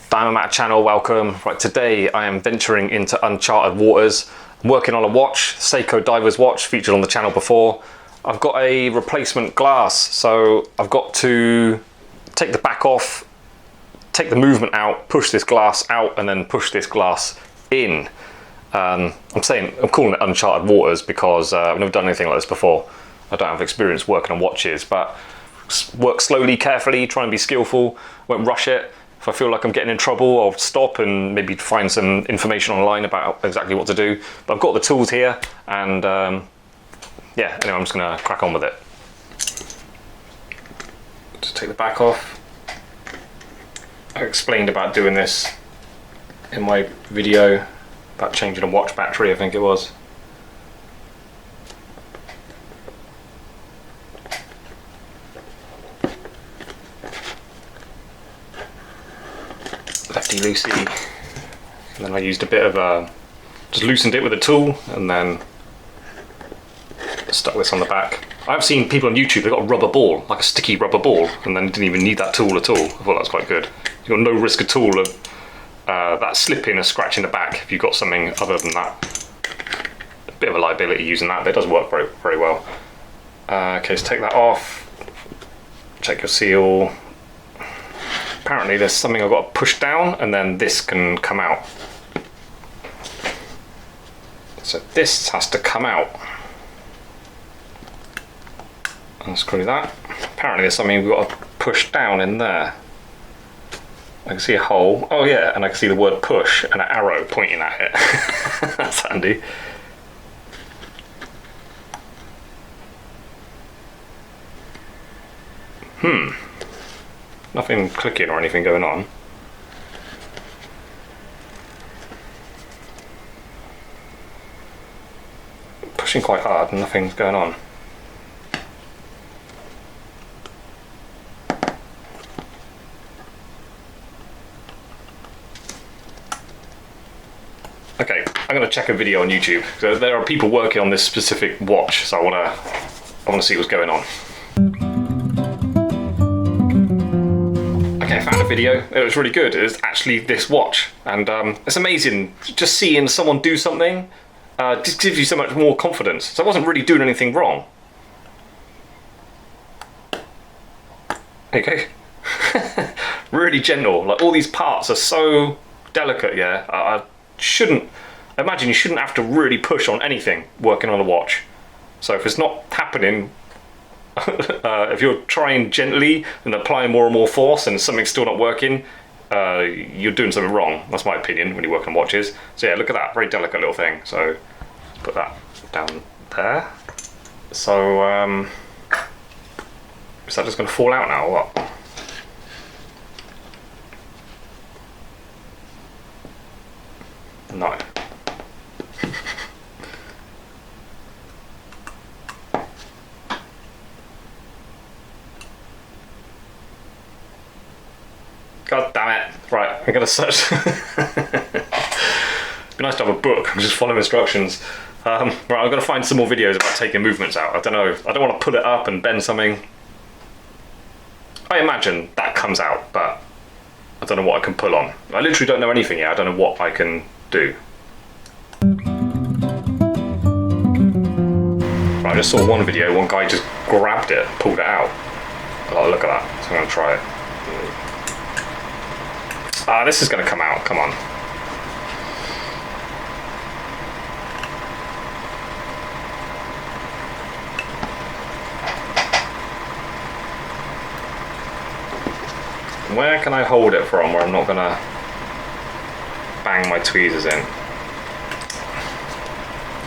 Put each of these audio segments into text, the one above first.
Diamond channel, welcome. Right, today I am venturing into uncharted waters. I'm working on a watch, Seiko diver's watch, featured on the channel before. I've got a replacement glass, so I've got to take the back off, take the movement out, push this glass out, and then push this glass in. I'm calling it uncharted waters because I've never done anything like this before. I don't have experience working on watches, but work slowly, carefully, try and be skillful, won't rush it. If I feel like I'm getting in trouble, I'll stop and maybe find some information online about exactly what to do. But I've got the tools here, and yeah, anyway, I'm just gonna crack on with it. Just take the back off. I explained about doing this in my video about changing a watch battery, I think it was. Lefty loosey, and then I used a bit of just loosened it with a tool and then stuck this on the back. I've seen people on YouTube, they've got a rubber ball, like a sticky rubber ball, and then didn't even need that tool at all. I thought that's quite good. You've got no risk at all of that slipping or scratching the back if you've got something other than that. A bit of a liability using that, but it does work very, very well. Okay, so take that off, check your seal. Apparently there's something I've got to push down and then this can come out. So this has to come out. Unscrew that. Apparently there's something we've got to push down in there. I can see a hole. Oh yeah, and I can see the word push and an arrow pointing at it. That's handy. Nothing clicking or anything going on. Pushing quite hard and nothing's going on. Okay, I'm going to check a video on YouTube. So there are people working on this specific watch, so I want to see what's going on. Okay, I found a video. It was really good. It was actually this watch, and it's amazing just seeing someone do something. Just gives you so much more confidence. So I wasn't really doing anything wrong. Okay, really gentle. Like all these parts are so delicate. Yeah, I imagine you shouldn't have to really push on anything working on a watch. So if it's not happening, if you're trying gently and applying more and more force and something's still not working, you're doing something wrong. That's my opinion when you work on watches. So yeah, look at that, very delicate little thing. So let's put that down there. So is that just going to fall out now or what? No. God damn it. Right, I'm gonna search. It'd be nice to have a book and just follow instructions. Right, I'm gonna find some more videos about taking movements out. I don't know, I don't want to pull it up and bend something. I imagine that comes out, but I don't know what I can pull on. I literally don't know anything yet. I don't know what I can do. Right, I just saw one video, one guy just grabbed it, pulled it out. Oh, look at that, so I'm gonna try it. This is going to come out, come on. Where can I hold it from where I'm not going to bang my tweezers in?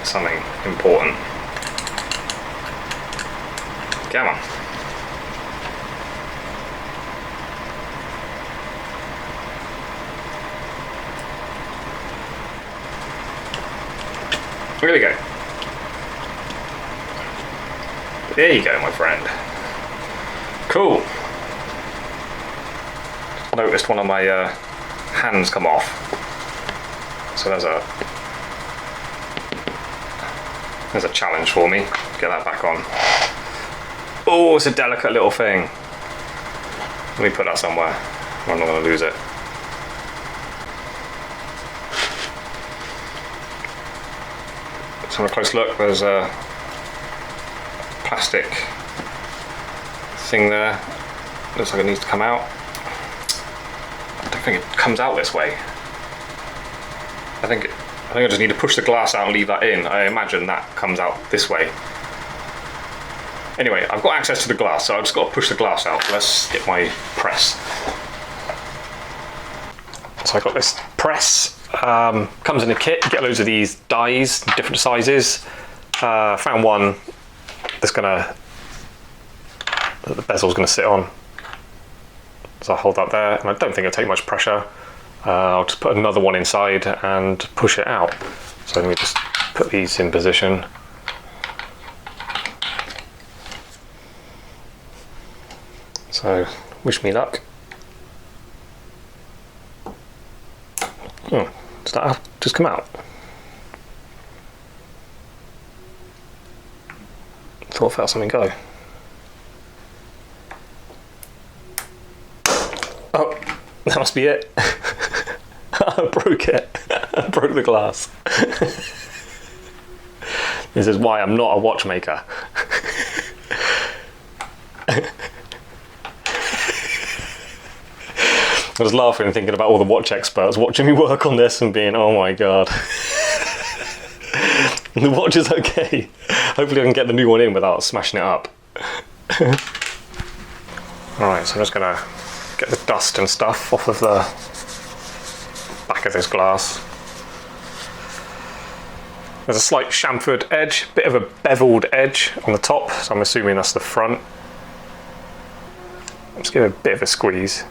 Something important. Come on. Here we go. There you go, my friend. Cool. I noticed one of my hands come off. So there's a challenge for me. Get that back on. Oh, it's a delicate little thing. Let me put that somewhere. I'm not going to lose it. have a close look. There's a plastic thing there. Looks like it needs to come out. I don't think it comes out this way. I think I just need to push the glass out and leave that in. I imagine that comes out this way. Anyway, I've got access to the glass, so I've just got to push the glass out. Let's get my press. So I got this press. Comes in a kit. You get loads of these dies, different sizes. Found one that's that the bezel's gonna sit on. So I'll hold that there, and I don't think it'll take much pressure. I'll just put another one inside and push it out. So let me just put these in position. So wish me luck. Oh, does that just come out? Thought I felt something go. Oh, that must be it. I broke it. I broke the glass. This is why I'm not a watchmaker. I was laughing and thinking about all the watch experts watching me work on this and being, oh my god. The watch is okay. Hopefully I can get the new one in without smashing it up. Alright, so I'm just going to get the dust and stuff off of the back of this glass. There's a slight chamfered edge, bit of a beveled edge on the top, so I'm assuming that's the front. Just give it a bit of a squeeze.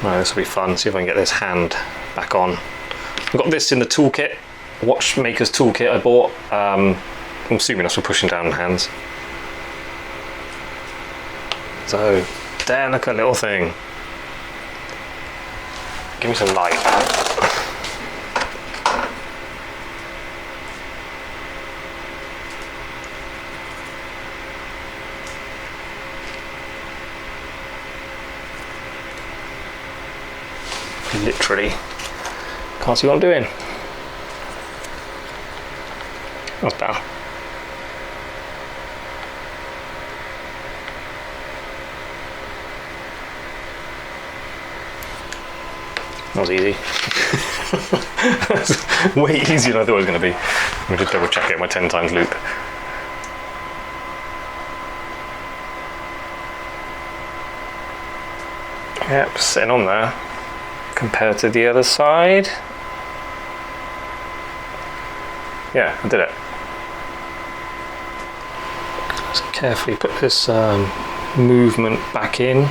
Right, this will be fun, see if I can get this hand back on. I've got this in the toolkit, watchmaker's toolkit I bought. I'm assuming that's for pushing down hands. So, delicate little thing. Give me some light. Literally can't see what I'm doing. That's better. That was easy. That's way easier than I thought it was going to be. Let me just double check it, my 10 times loop. Yep, sitting on there. Compared to the other side. Yeah, I did it. Just carefully put this movement back in.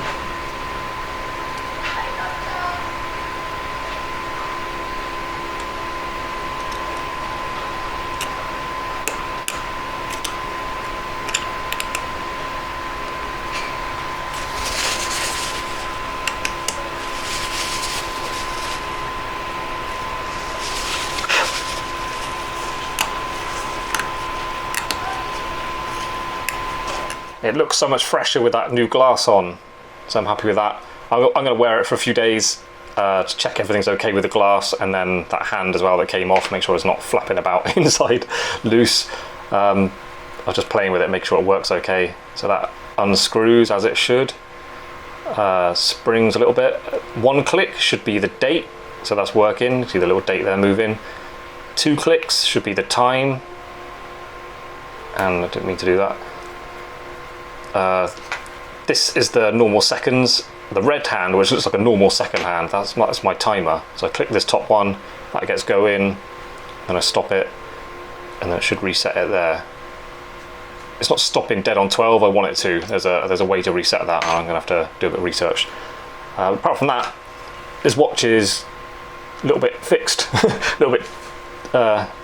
It looks so much fresher with that new glass on, so I'm happy with that. I'm going to wear it for a few days to check everything's okay with the glass, and then that hand as well that came off, make sure it's not flapping about inside loose. I was just playing with it, make sure it works okay. So that unscrews as it should. Springs a little bit. One click should be the date, so that's working. See the little date there moving. 2 clicks should be the time, and I didn't mean to do that. This is the normal seconds. The red hand, which looks like a normal second hand, that's my timer. So I click this top one, that gets going, and I stop it, and then it should reset it there. It's not stopping dead on 12, I want it to. There's a way to reset that, and I'm going to have to do a bit of research. Apart from that, this watch is a little bit fixed, a little bit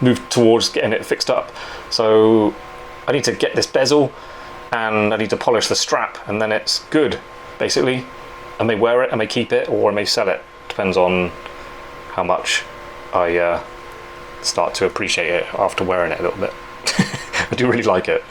moved towards getting it fixed up. So I need to get this bezel, and I need to polish the strap, and then it's good, basically. I may wear it, I may keep it, or I may sell it. Depends on how much I start to appreciate it after wearing it a little bit. I do really like it.